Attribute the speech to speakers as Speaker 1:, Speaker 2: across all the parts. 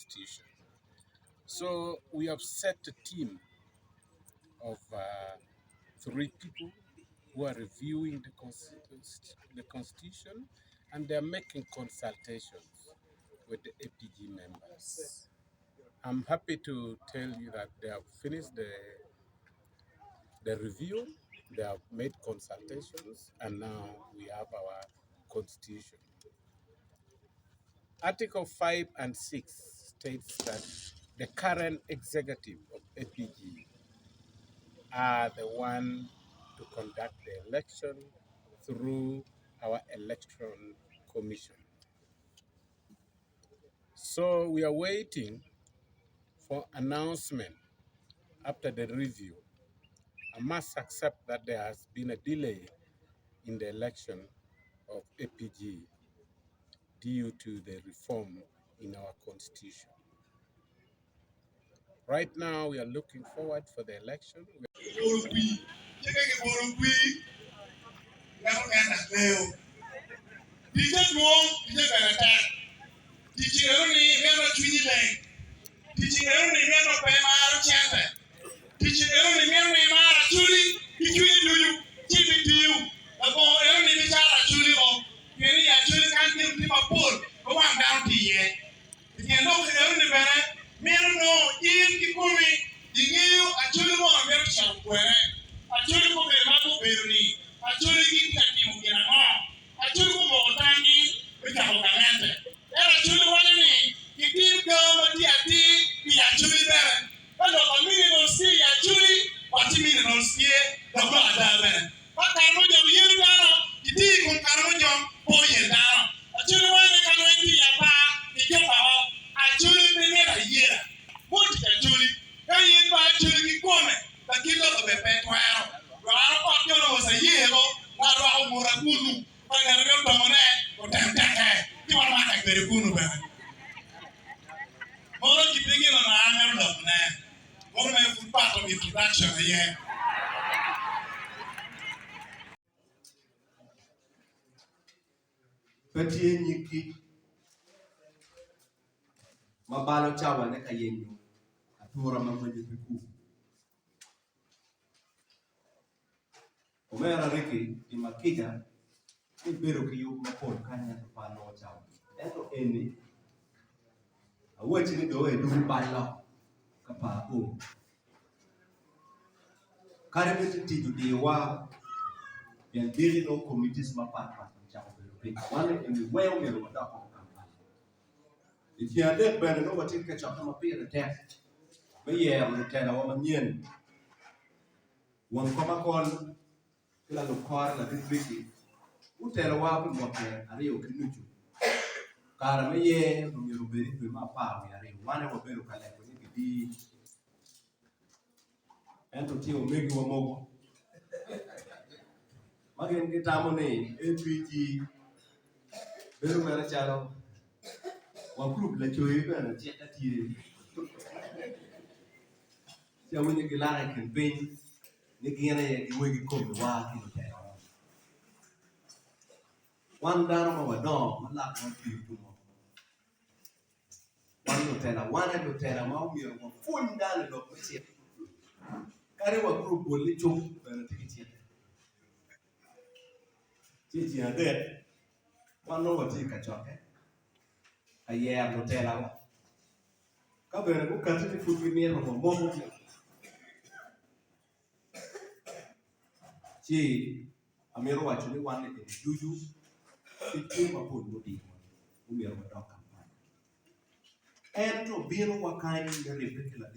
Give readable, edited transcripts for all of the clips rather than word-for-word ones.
Speaker 1: constitution. So we have set a team of 3 people who are reviewing the constitution, and they're making consultations with the APG members. I'm happy to tell you that they have finished the review, they have made consultations, and now we have our constitution. Article 5 and 6 states that the current executive of APG are the one to conduct the election through our election commission. So we are waiting for announcement after the review. I must accept that there has been a delay in the election of APG due to the reform in our constitution. Right now, we are looking forward for the election.
Speaker 2: Mabalo chawa ne kayenyo atura mamaje piku omera reki imakija ibero kiyo mapol kanya to palo chawa eto eni awachi ni do edu balo kapa o kare beti tiju diwa yan diri no committees mapapa chawa bero wale eni weyo mero wadako if you are there, but no one take catch up on the test. But yeah, I'm tell a woman yen. One come a call, kill a car like this big. Who tell a woman what are you can do? Carame, from your very to my power, we are in one of a better collect when you be and to tell make you a mobile. Again, get amone, APG, very well, channel. One group let you even and check at you. So when you get like campaign, Nikiana, you will come to walk in the town. One down of a dog, one lap one people. One lieutenant, one lieutenant, one phone down the dog. Carry a group will let you take it. There. One over take a chock. A year lieutenant. Come and go cut the food with me of a moment. Gee, I'm here watching one in Juju. It came upon Woody, whom you have a dog campaign. And to be no one kind of particular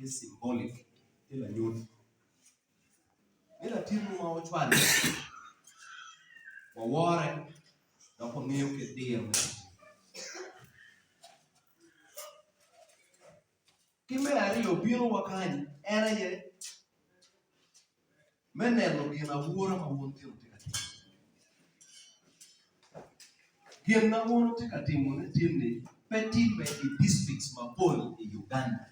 Speaker 2: is symbolic in a youth. In a team of our child, or warren, the community deal. Give me a real beautiful kind, and I yet. Men never be in a war of a wound. Give no one to take a team on a team, petty districts, Mapol in Uganda.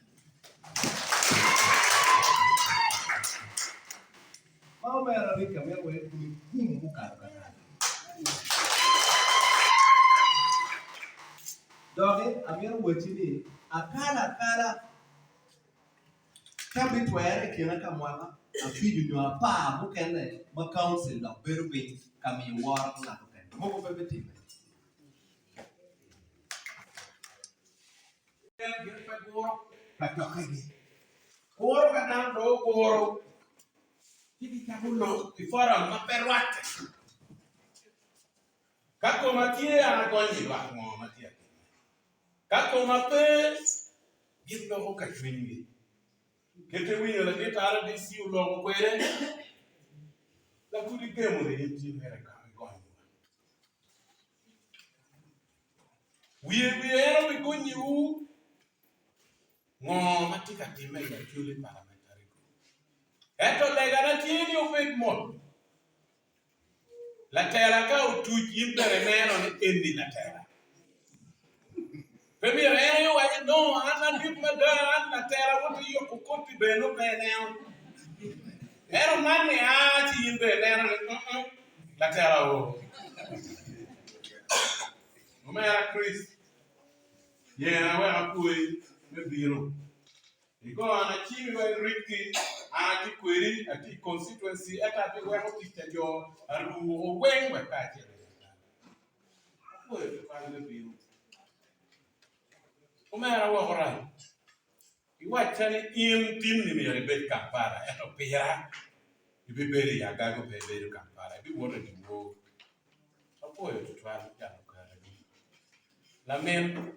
Speaker 2: How may I recommend whom Doggy, I'm here watching it. akala kabi twere kina kamwana afiju nywa pa mukene ma council la berbe kami war na to ken mo ko bebe Koro kadang do koro. Jadi kamu lo ifaram maperwate. Kako matie anak konji lah mau matie. Kako mate gitu ho kachwingi. Kete winyo la kita ara di siu lo kwere. La kudi kemu le yinti mereka konji. Wiye ero bikunyi u ngo matika time ya Acholi Parliamentary Group. Eto legana tieni ofek mon. La terra ka utuji impere meno ni endi la terra. Pemi rene yo aje no ana dik madan la terra wotu yo kokoti beno beneo. Ero mane aji imbe neno ni la terra wo. Mama Chris. Yeah, we akui me biro. Iko ana chimi wa Ricky ati kweri ati constituency eta bi we ho titejo aru owen we ka je. Akui fa me biro. Umera wa horai. Iwa chani in tim ni mi rebe kampara eto pera. Ibi beri ya gago beri kampara. Ibi wona di wo. Apoyo tutwa ya kara. La men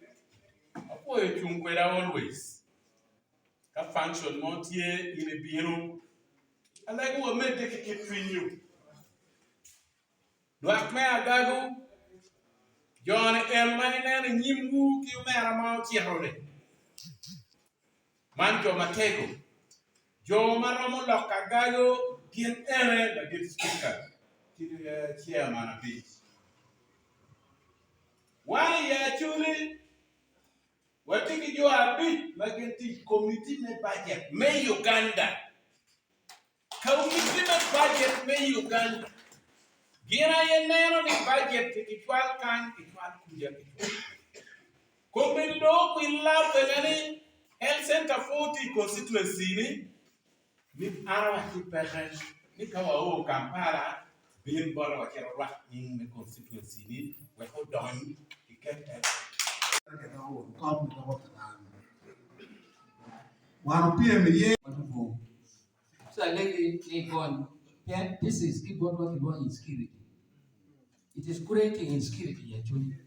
Speaker 2: apoyo chunkwera always. Ka function montie in a biro. And like what made take it between you. Black man gago. John El Mainen and Yimbu Kimera Mount Yerone. Manjo Matego. Jo Maramo Lokagayo, Gin Ere, the good speaker, chairman of it. Why, actually, what think you are big, like the committee budget, May Uganda. Committee budget, May Uganda. Gira Yenero, the budget, it was kind, it was good. Committee, we love the many health center 40 constituency. Ni arawa kiperesh ni kawa o Kampala bin bora wa kero wa in the constituency ni we ho don ikete
Speaker 3: one PM ye so like on this is what you want in security. It is creating insecurity actually.